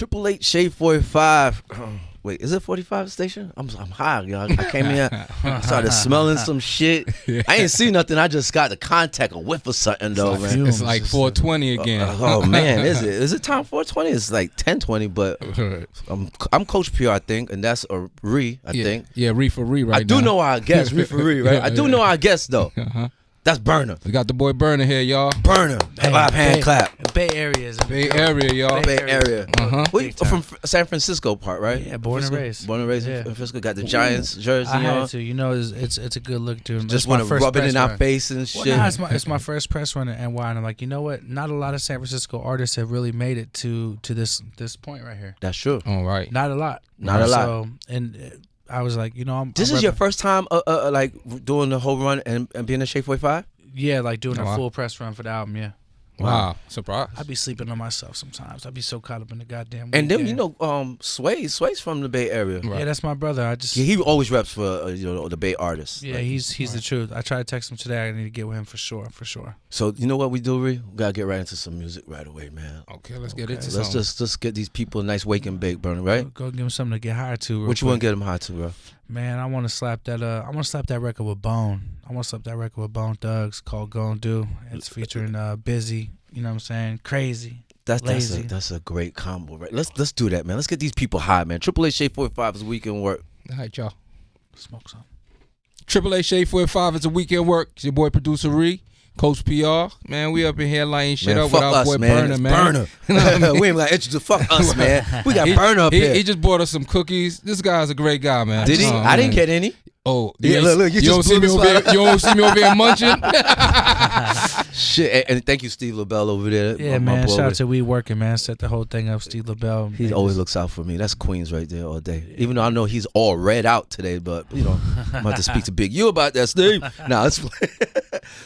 888 Shade 45. Wait, is it 45 station? I'm high, y'all. I came here, I started smelling some shit. I ain't see nothing. I just got the contact, a whiff of something, though, man. It's like 420 again. Oh, man, is it? Is it time 420? It's like 1020, but I'm Coach PR, I think, and that's a Ree, I think. Yeah, Ree for Ree right now. I do know our guest, Ree for Ree, right? I do know our guest, though. That's Berner. We got the boy Berner here, y'all. Berner. Live hand clap. Bay Area is Bay Area, y'all. Bay Area. We from San Francisco part, right? Yeah, born and raised. Born and raised in San Francisco. Got the Giants jersey I on. had to. You know, it's a good look to him. Just want to rub it in our face and shit. Well, nah, it's my first press run at NY, and I'm like, you know what? Not a lot of San Francisco artists have really made it to this point right here. That's true. All right. Not a lot. Not a lot. So, and I was like, you know, This is your first time like doing the whole run and being a Shade 45? Yeah, like doing a full press run for the album, yeah. Wow. Surprise. I be sleeping on myself sometimes. I be so caught up in the goddamn And then, you know, Sway's from the Bay Area. Right. Yeah, that's my brother. He always reps for, the Bay artists. Yeah, he's the truth. I tried to text him today. I need to get with him for sure. So, you know what we do, Ree? We got to get right into some music right away, man. Okay, let's get into Let's just get these people a nice wake and bake, Berner, right? Go give them something to get high to. What you want to get them high to, bro? Man, I want to slap that. I want to slap that record with Bone. I want to slap that record with Bone Thugs called "Gon' Do." It's featuring Busy. You know what I'm saying? Crazy. That's a great combo, right? Let's do that, man. Let's get these people high, man. 888 Shade 45 is weekend work. All right, y'all. Smoke some. 888 Shade 45 is a weekend work. It's your boy producer Ree. Coach PR, man, we up in here lighting shit up with our boy Berner, man. Berner. We ain't like introduce fuck us, man. We got Berner up here. He just bought us some cookies. This guy's a great guy, man. Did he? I didn't get any. Oh, yeah, look, you don't see me over here. You don't see me over here munching. Shit, and thank you, Steve LaBelle over there. Yeah, man. Shout out to We Working, man. Set the whole thing up, Steve LaBelle. He always looks out for me. That's Queens right there all day. Even though I know he's all read out today, but I'm about to speak to Big U about that, Steve. Nah, it's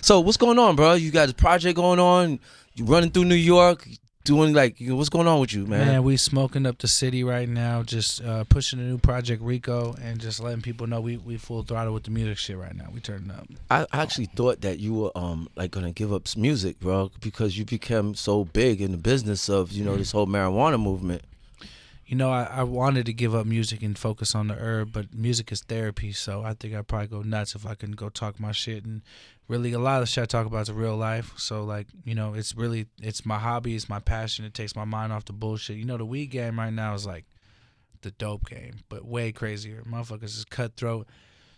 so what's going on, bro? You got a project going on? You running through New York? Doing what's going on with you, man? Man, we smoking up the city right now, just pushing a new project, Rico, and just letting people know we full throttle with the music shit right now. We turning up. I actually thought that you were gonna give up music, bro, because you became so big in the business of this whole marijuana movement. You know, I wanted to give up music and focus on the herb, but music is therapy, so I think I'd probably go nuts if I couldn't go talk my shit. And really, a lot of the shit I talk about is real life, so it's my hobby, it's my passion. It takes my mind off the bullshit. You know, the weed game right now is like the dope game, but way crazier. Motherfuckers is cutthroat.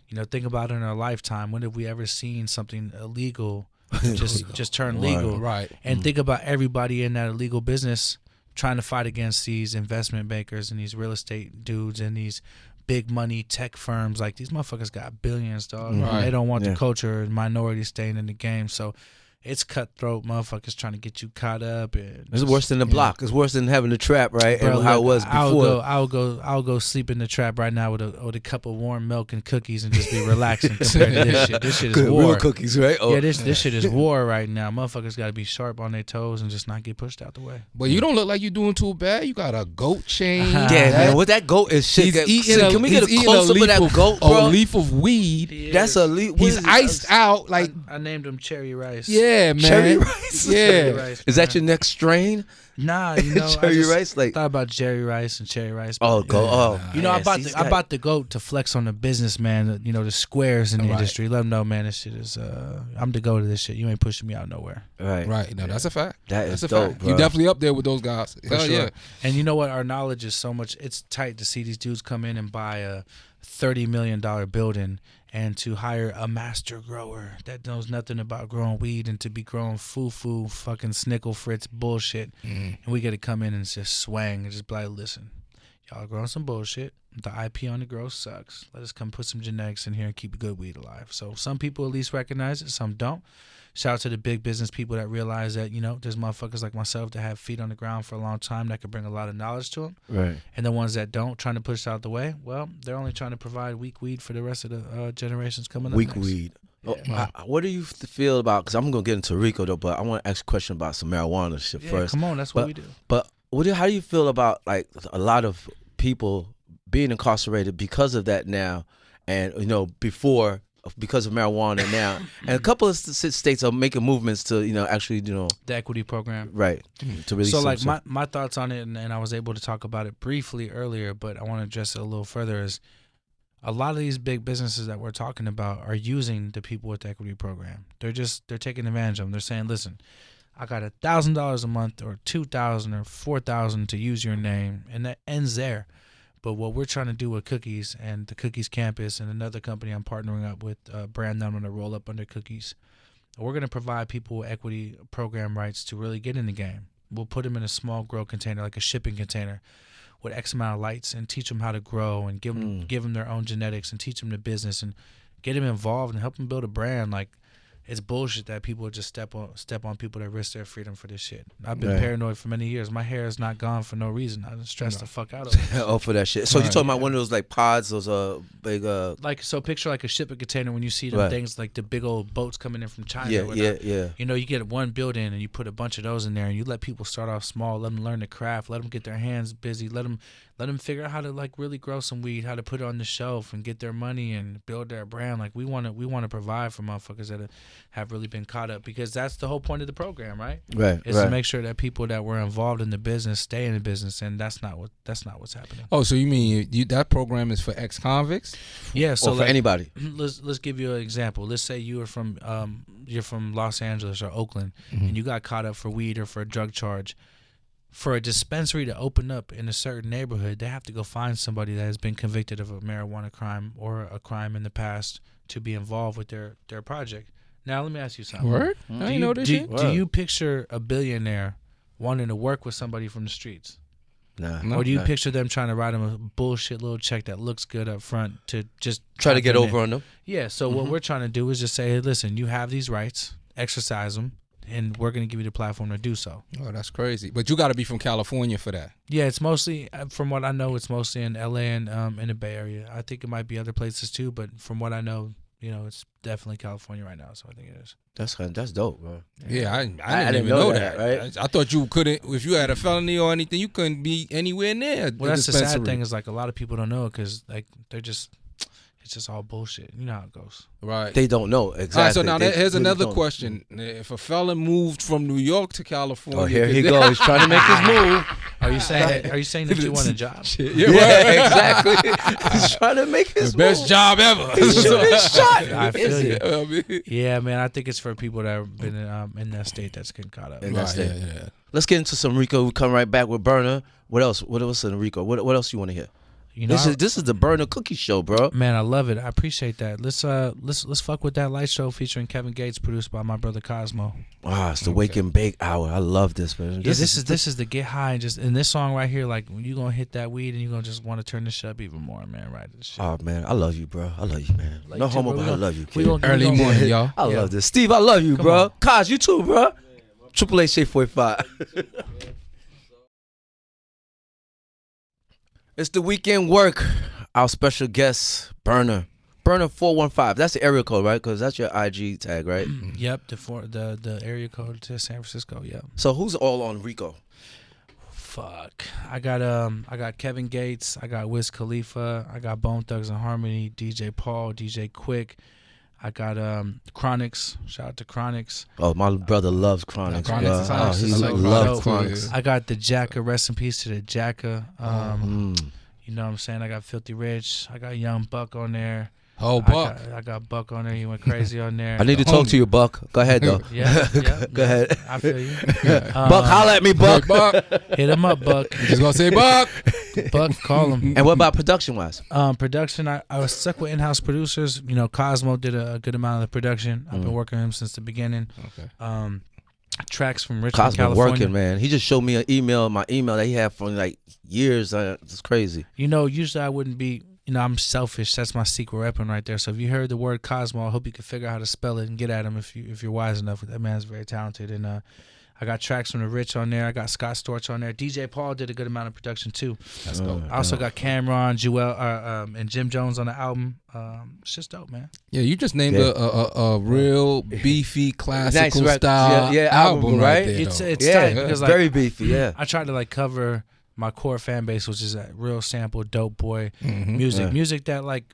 You know, think about it in our lifetime. When have we ever seen something illegal just turn legal? Right. And think about everybody in that illegal business trying to fight against these investment bankers and these real estate dudes and these big money tech firms. Like, these motherfuckers got billions, dog. Right. They don't want the culture and minorities staying in the game. So it's cutthroat motherfuckers trying to get you caught up. And it's worse than the block. It's worse than having the trap, right? Bro, and how it was before. I'll go sleep in the trap right now with a cup of warm milk and cookies and just be relaxing compared to this shit. This shit is war. Real cookies, right? Oh. Yeah, this shit is war right now. Motherfuckers got to be sharp on their toes and just not get pushed out the way. But you don't look like you're doing too bad. You got a goat chain. Yeah, man. What that goat is shit. Can we get a close up of that goat, bro? A leaf of weed. Yeah. That's a leaf. He's iced out. Like I named him Cherry Rice. Yeah, man. Cherry Rice? Yeah. Cherry Rice, is that your next strain? Nah, you know, Cherry Rice, like thought about Jerry Rice and Cherry Rice. Oh, go! Oh, you know, I bought the goat to flex on the businessman. You know, the squares in the industry. Let them know, man. This shit is. I'm the goat of this shit. You ain't pushing me out nowhere. Right. No, that's a fact. That's a dope, fact. bro. You definitely up there with those guys. For sure. Yeah. And you know what? Our knowledge is so much. It's tight to see these dudes come in and buy a $30 million building and to hire a master grower that knows nothing about growing weed and to be growing foo-foo fucking snickle fritz bullshit. And we got to come in and just swang and just be like, listen, y'all growing some bullshit. The IP on the grow sucks. Let us come put some genetics in here and keep good weed alive. So some people at least recognize it, some don't. Shout out to the big business people that realize that, you know, there's motherfuckers like myself that have feet on the ground for a long time that could bring a lot of knowledge to them. Right. And the ones that don't, trying to push it out the way, well, they're only trying to provide weak weed for the rest of the generations coming up. Weak next. weed. Yeah. What do you feel about? Because I'm gonna get into Rico though, but I want to ask a question about some marijuana shit first. Come on, that's what we do. But how do you feel about like a lot of people being incarcerated because of that now, and before because of marijuana now, and a couple of states are making movements to actually the equity program, right, to release. So like my thoughts on it, and I was able to talk about it briefly earlier, but I want to address it a little further. Is a lot of these big businesses that we're talking about are using the people with the equity program. They're taking advantage of them. They're saying, listen, I got $1,000 a month or $2,000 or $4,000 to use your name, and that ends there. But what we're trying to do with Cookies and the Cookies Campus and another company I'm partnering up with, a brand that I'm going to roll up under Cookies, we're going to provide people with equity program rights to really get in the game. We'll put them in a small grow container, like a shipping container, with X amount of lights, and teach them how to grow and give them their own genetics and teach them the business and get them involved and help them build a brand. Like, it's bullshit that people just step on people that risk their freedom for this shit. I've been paranoid for many years. My hair is not gone for no reason. I just stress the fuck out of it. Oh, for that shit. So you're talking about one of those like pods, those big so picture like a shipping container when you see them things like the big old boats coming in from China. Yeah. You get one building and you put a bunch of those in there and you let people start off small, let them learn the craft, let them get their hands busy, let them figure out how to like really grow some weed, how to put it on the shelf and get their money and build their brand. Like we want to provide for motherfuckers that have really been caught up, because that's the whole point of the program, right? Right. Is to make sure that people that were involved in the business stay in the business, and that's not what's happening. Oh, so you mean that program is for ex-convicts? Yeah. So or for anybody. Let's give you an example. Let's say you're from Los Angeles or Oakland, and you got caught up for weed or for a drug charge. For a dispensary to open up in a certain neighborhood, they have to go find somebody that has been convicted of a marijuana crime or a crime in the past to be involved with their project. Now, let me ask you something. Word? I didn't know this shit. Do you picture a billionaire wanting to work with somebody from the streets? Nah. Or do you picture them trying to write them a bullshit little check that looks good up front to just try to get over on them? Yeah, so what we're trying to do is just say, hey, listen, you have these rights, exercise them, and we're going to give you the platform to do so. Oh, that's crazy. But you got to be from California for that. Yeah, it's mostly, from what I know, it's mostly in L.A. and in the Bay Area. I think it might be other places too, but from what I know, it's definitely California right now, so I think it is. That's dope, bro. Yeah, I didn't even know that. Right? I thought you couldn't, if you had a felony or anything, you couldn't be anywhere near. Well, that's the sad thing, is like a lot of people don't know, because like it's just all bullshit. You know how it goes. Right. They don't know exactly. All right, so now here's really another don't. Question. If a felon moved from New York to California, oh, here he goes. He's trying to make his move. Are you saying that you want a job? Yeah, exactly. He's trying to make his best job ever. He's shooting his shot. I feel you. Yeah, man. I think it's for people that have been in that state that's getting caught up. In that state. Yeah. Let's get into some Rico. We come right back with Berner. What else? What else in Rico? What else you want to hear? This is the Berner Cookie Show, bro. Man, I love it. I appreciate that. Let's fuck with that light show featuring Kevin Gates, produced by my brother Cosmo. Ah, it's the Wake and Bake Hour. I love this, man. This is the get high, and just in this song right here, like when you gonna hit that weed and you gonna just want to turn this shit up even more, man. Right? This shit. Oh man, I love you, bro. I love you, man. Like no too, homo, bro. but I love you, kid. Early morning, y'all. I love this. Steve, I love you, bro. Kaz, you too, bro. Triple A Shade 45. It's the weekend work. Our special guest, Berner. Berner 415. That's the area code, right? Because that's your IG tag, right? Yep, the area code to San Francisco. Yep. So who's all on Rico? Fuck. I got Kevin Gates. I got Wiz Khalifa. I got Bone Thugs and Harmony. DJ Paul. DJ Quick. I got Chronics. Shout out to Chronics. Oh, my brother loves Chronics. Chronics bro. is He like loves Chronics. I got the Jacka. Rest in peace to the Jacka. You know what I'm saying? I got Filthy Rich. I got Young Buck on there. Oh, Buck. I got Buck on there. He went crazy on there. I need to talk to you, Buck. Go ahead, though. Yeah. Go ahead. I feel you. Buck, holla at me, Buck. Buck. Hit him up, Buck. Just gonna say Buck. Buck, call him. And what about production-wise? Production, I was stuck with in-house producers. Cosmo did a good amount of the production. I've been working with him since the beginning. Okay. Tracks from Richmond, Cosmo California. working, man. He just showed me my email that he had for like years. It's crazy. Usually I wouldn't be, I'm selfish. That's my secret weapon right there. So if you heard the word Cosmo, I hope you can figure out how to spell it and get at him if you're wise enough. That man's very talented. And I got tracks from the Rich on there. I got Scott Storch on there. DJ Paul did a good amount of production too. That's dope. I also got Cameron, Jewel, and Jim Jones on the album. It's just dope, man. Yeah, you just named a real beefy classical Nice, style album right there. It's though. tight because like, very beefy. Yeah, I tried to like cover my core fan base, which is that real sample dope boy Mhm. music, Yeah. music that like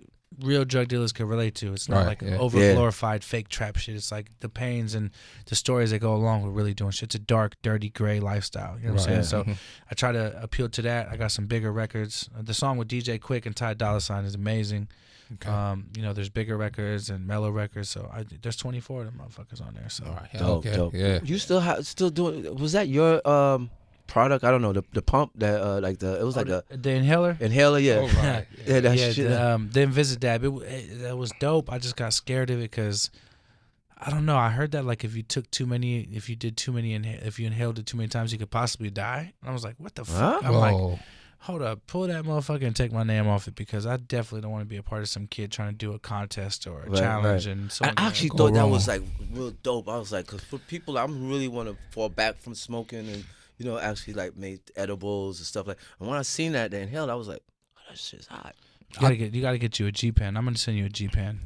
real drug dealers can relate to. It's not over glorified fake trap shit. It's like the pains and the stories that go along with really doing shit. It's a dark, dirty, gray lifestyle. You know what I'm saying? So I try to appeal to that. I got some bigger records. The song with DJ Quick and Ty Dolla $ign is amazing. Okay. There's bigger records and mellow records. So there's 24 of them motherfuckers on there. So dope. Yeah. You still doing? Was that your product? I don't know, the pump that it was the inhaler. Yeah. Oh, right. yeah, shit. The Invisidab. That was dope. I just got scared of it because I don't know. I heard that like if you inhaled it too many times, you could possibly die. And I was like, what the fuck? I'm like, hold up, pull that motherfucker and take my name off it because I definitely don't want to be a part of some kid trying to do a contest or a challenge. Right. And so I actually thought that was like real dope. I was like, because for people, I really want to fall back from smoking and actually like made edibles and stuff like. And when I seen that, the inhaled, I was like, oh, that shit's hot. You gotta get you a G pen. I'm gonna send you a G pen.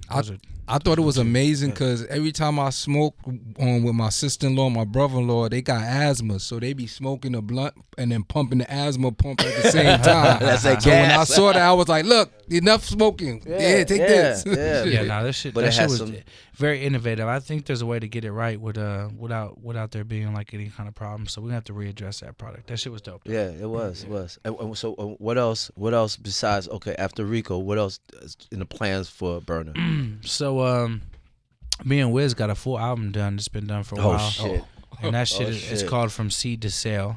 I thought it was amazing because every time I smoke with my sister-in-law, my brother-in-law, they got asthma, so they be smoking a blunt and then pumping the asthma pump at the same time. That's like so when I saw that, I was like, "Look, enough smoking. Take this." This shit was very innovative. I think there's a way to get it right without there being like any kind of problem. So we're gonna have to readdress that product. That shit was dope. Yeah, it was. It was. And so what else? What else besides after Rico? What else is in the plans for Berner? So me and Wiz got a full album done. It's been done for a while. Oh shit! And that shit is called From Seed to Sale.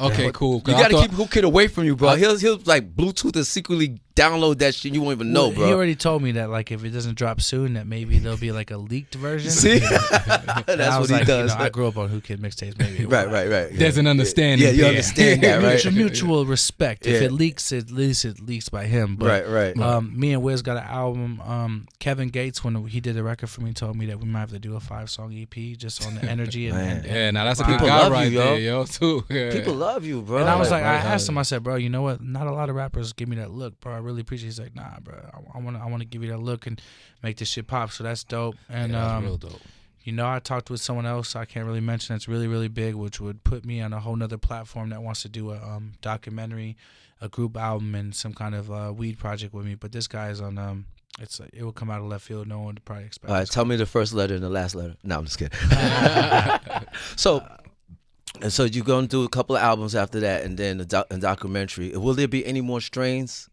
Okay, cool. You gotta keep Cool Kid away from you, bro. He'll like Bluetooth and secretly download that shit. You won't even know, bro. He already told me that like if it doesn't drop soon, that maybe there'll be like a leaked version. See, that's what he does. I grew up on Who Kid mixtapes. Maybe right. Yeah. There's an understanding. Yeah, you understand that, right? It's a mutual respect. If it leaks, at least it leaks by him. But, right. Me and Wiz got an album. Kevin Gates, when he did the record for me, told me that we might have to do a 5-song EP just on the energy and now that's a good guy right there, yo. Too. Yeah. People love you, bro. And I was like, I asked him, I said, bro, you know what? Not a lot of rappers give me that look, bro. I really appreciate it. He's like, nah, bro. I want to give you that look and make this shit pop. So that's dope. And that's real dope. I talked with someone else I can't really mention that's really, really big, which would put me on a whole nother platform that wants to do a documentary, a group album, and some kind of weed project with me. But this guy is on it will come out of left field. No one would probably expect. All right, tell me the first letter and the last letter. No, I'm just kidding. So you're going to do a couple of albums after that, and then a documentary. Will there be any more strains?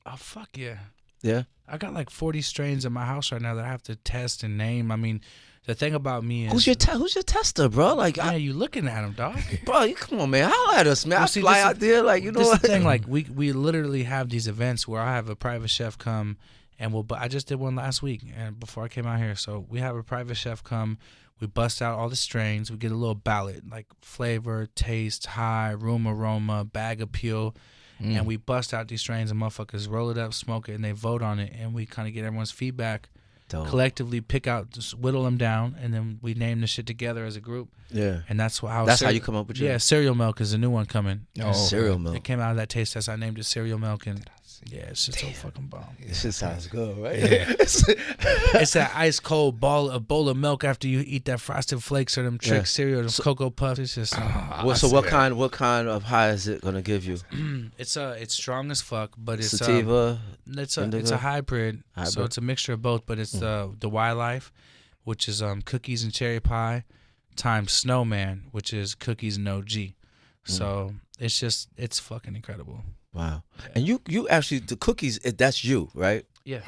Oh, fuck yeah. Yeah? I got like 40 strains in my house right now that I have to test and name. I mean, the thing about me is... Who's your tester, bro? Like, you looking at him, dog. Bro, come on, man. Holla at us, man. Well, I fly out there, like, you know what? This is the thing, like, we literally have these events where I have a private chef come, and I just did one last week, and before I came out here. So we have a private chef come. We bust out all the strains. We get a little ballot, like flavor, taste, high, room aroma, bag appeal. And we bust out these strains and motherfuckers roll it up, smoke it, and they vote on it. And we kind of get everyone's feedback, collectively pick out, just whittle them down, and then we name the shit together as a group. Yeah. And that's how you come up with your... Yeah, Cereal Milk is a new one coming. Cereal Milk. It came out of that taste test. I named it Cereal Milk, and yeah, it's just so fucking bomb. This shit sounds good, right? Yeah. It's that ice cold bowl of milk after you eat that Frosted Flakes or them Trick cereal, them Cocoa Puffs. It's just so what kind of high is it gonna give you? It's strong as fuck, but it's sativa. It's a hybrid, so it's a mixture of both. But it's the Wildlife, which is cookies and cherry pie, times Snowman, which is cookies and OG. So it's fucking incredible. Wow. And you actually, the cookies, that's you, right? Yeah.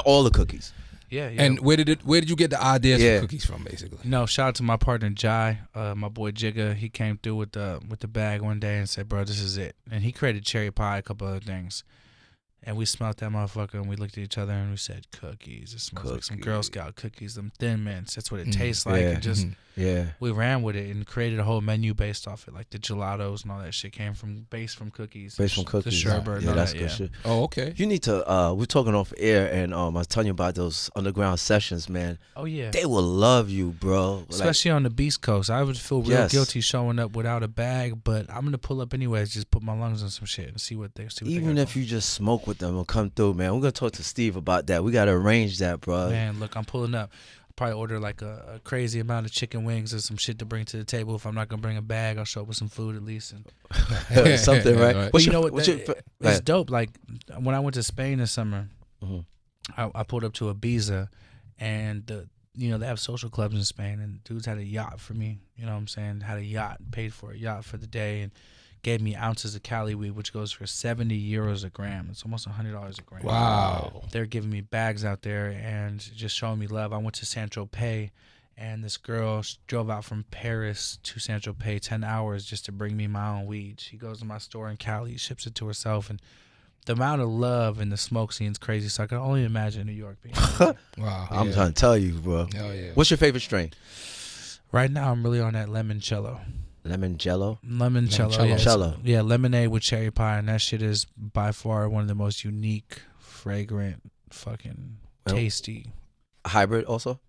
All the cookies. Yeah. And where did you get the ideas for cookies from, basically? No, shout out to my partner Jai, my boy Jigga. He came through with the bag one day and said, "Bro, this is it." And he created cherry pie, a couple other things. And we smelled that motherfucker, and we looked at each other, and we said, "Cookies. It smells like some Girl Scout cookies, them Thin Mints. That's what it tastes like." And just we ran with it and created a whole menu based off it, like the gelatos and all that shit came from cookies. Based from cookies. The sherbet. Yeah, that's good shit. Oh, okay. You need to. We're talking off air, and I was telling you about those underground sessions, man. Oh yeah. They will love you, bro. Especially on the Beast Coast. I would feel real guilty showing up without a bag, but I'm gonna pull up anyways. Just put my lungs on some shit and see what they. Even if you just smoke with them or come through, man. We're gonna talk to Steve about that. We gotta arrange that, bro. Man, look, I'm pulling up. I'll probably order like a crazy amount of chicken wings or some shit to bring to the table. If I'm not gonna bring a bag, I'll show up with some food at least and something, right? But you know what? It's dope. Like when I went to Spain this summer, Mhm. I pulled up to Ibiza, and they have social clubs in Spain, and dudes had a yacht for me. You know what I'm saying? Had a yacht, paid for a yacht for the day, and gave me ounces of Cali weed, which goes for 70 euros a gram. It's almost $100 a gram. Wow. They're giving me bags out there and just showing me love. I went to Saint-Tropez, and this girl drove out from Paris to Saint-Tropez 10 hours just to bring me my own weed. She goes to my store in Cali, ships it to herself, and the amount of love in the smoke scene is crazy. So I can only imagine New York being crazy. Wow. I'm trying to tell you, bro. Hell yeah. What's your favorite strain? Right now, I'm really on that limoncello. Lemon Jello. Limoncello. Limoncello. Yeah, Cello. yeah, lemonade with cherry pie, and that shit is by far one of the most unique, fragrant, fucking tasty. Hybrid also.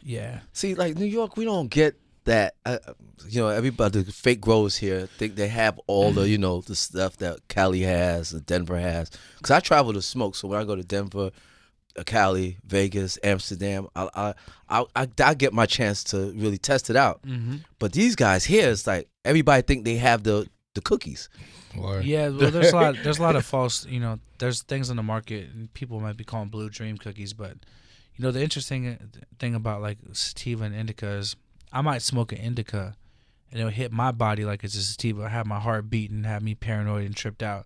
Yeah. See, like New York, we don't get that. Everybody, the fake growers here think they have all the, the stuff that Cali has and Denver has. Because I travel to smoke, so when I go to Denver, Cali, Vegas, Amsterdam, I get my chance to really test it out. Mm-hmm. But these guys here, it's like everybody think they have the cookies. Word. Yeah, well, there's a lot of false. There's things on the market, and people might be calling Blue Dream cookies, but the interesting thing about like sativa and indica is I might smoke an indica, and it'll hit my body like it's a sativa. I have my heart beating, have me paranoid and tripped out.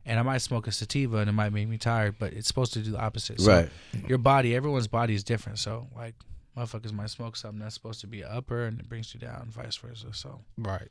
And I might smoke a sativa and it might make me tired, but it's supposed to do the opposite. So Right. your body, everyone's body is different. So like motherfuckers might smoke something that's supposed to be upper and it brings you down, and vice versa. So Right.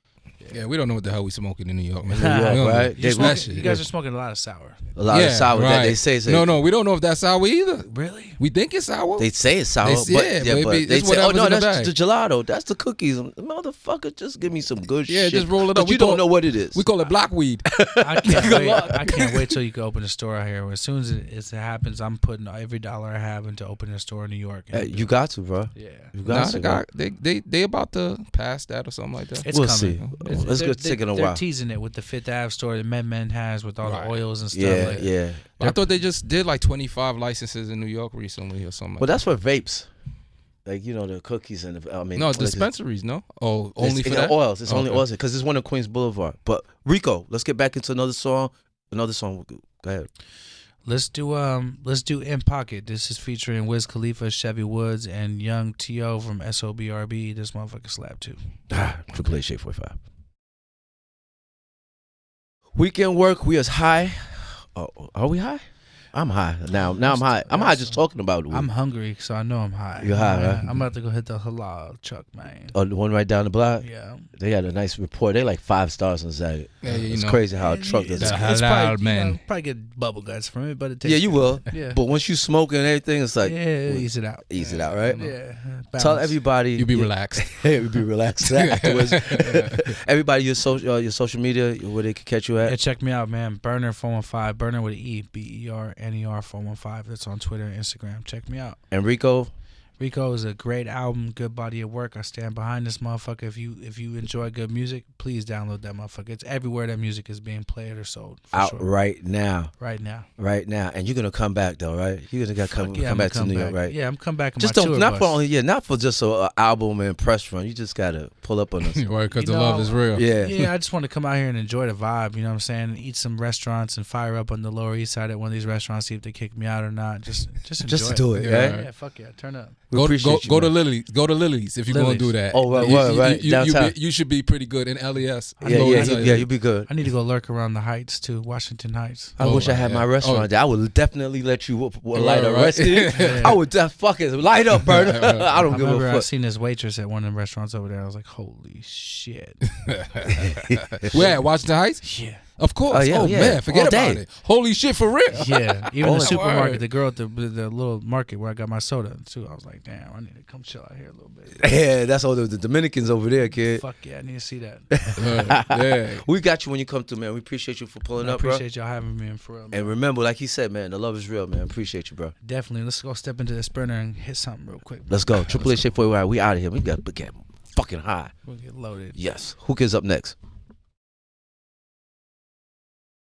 Yeah, we don't know what the hell we smoking in New York, man. New York, We don't know. right? you guys are smoking a lot of sour. A lot of sour that they say. No, we don't know if that's sour either. Really? We think it's sour. They say it's sour, They- but, yeah, but maybe they it's say, oh whatever's no, in the that's bag. the gelato. That's the cookies. Motherfucker, just give me some good Yeah, shit. just roll it up. But We you don't call- know what it is. We call it blockweed. I can't wait till you can open a store out here. As soon as it happens, I'm putting every dollar I have into opening a store in New York. You got to, bro. Yeah. You Nah, got to. Bro. they about to pass that or something like that. It's We'll coming. see. It's good taking a They're while. teasing it with the Fifth Ave store that Men has with all Right. the oils and stuff. Yeah, like yeah. I thought they just did like 25 licenses in New York recently or something. Well, that's for vapes. Like, the cookies and the, no dispensaries, no? Oh, only for that? oils. It's only Okay. oils because it's one in Queens Boulevard. But Rico, let's get back into another song. Go ahead. Let's do In Pocket. This is featuring Wiz Khalifa, Chevy Woods, and Young T.O. from SOBRB. This motherfucker slap too. Triple H 845. Weekend work. We is high. Oh, are we high? I'm high now. Now I'm high. I'm high just talking about it. I'm hungry, so I know I'm high. You're high, right? I'm about to go hit the halal truck, man. Oh, the one right down the block. Yeah. They had a nice report. They like 5 stars on Saturday. Yeah, It's crazy how a truck does The it. It's halal probably, man. probably get bubble guts from it, but it tastes Yeah, you good. will. Yeah. But once you smoke and everything, it's like yeah, ease it out. ease it out, right? Yeah. Tell balance. everybody. You be relaxed. You be relaxed afterwards. Everybody, your social media, where they can catch you Yeah, at. check me out, man. Berner 415. Berner with an E. BERNER 415. That's on Twitter and Instagram. Check me out. And Rico. Rico is a great album, good body of work. I stand behind this motherfucker. If you enjoy good music, please download that motherfucker. It's everywhere that music is being played or sold. For Out sure. right now. Right now. Right now. And you're gonna come back though, right? You're gonna come I'm back to gonna New York, right? Yeah, I'm coming back. In Just my don't tour not bus. for only not for just an album and press run. You just gotta pull up on us. Right, because You the love know, is real. Yeah. Yeah, I just want to come out here and enjoy the vibe. You know what I'm saying? Eat some restaurants and fire up on the Lower East Side at one of these restaurants. See if they kick me out or not. Just enjoy Just to it. do it, Yeah. right? Yeah, fuck yeah, turn up. We Go appreciate you, to man. Lily's. Go to Lily's if you're gonna do that. Oh, right, right, downtown. You should be pretty good in LES. I Yeah, know yeah, that's yeah. You'll be good. I need to go lurk around the Heights too, Washington Heights. I wish I had my restaurant there. I would definitely let you light up. Right. Rested. Yeah. I would fucking light up, Berner. I don't I give remember a I fuck. seen this waitress at one of the restaurants over there. I was like, holy shit. Where at Washington Heights? Yeah. Of course. Oh, yeah, yeah. Man, forget All about day. it. Holy shit, for real. Yeah. Even Oh, the my supermarket, word. the girl at the little market where I got my soda too. I was like, damn, I need to come chill out here a little bit. Yeah, that's all the Dominicans over there, kid. Fuck yeah, I need to see that. Yeah. We got you when you come through, man. We appreciate you for pulling I up, bro. appreciate y'all having me in for real. Man. And remember, like he said, man, the love is real, man. Appreciate you, bro. Definitely. Let's go step into this burner and hit something real quick. Let's go. Triple H 845. We out of here. We got to get fucking high. We'll get loaded. Yes. Who gets up next?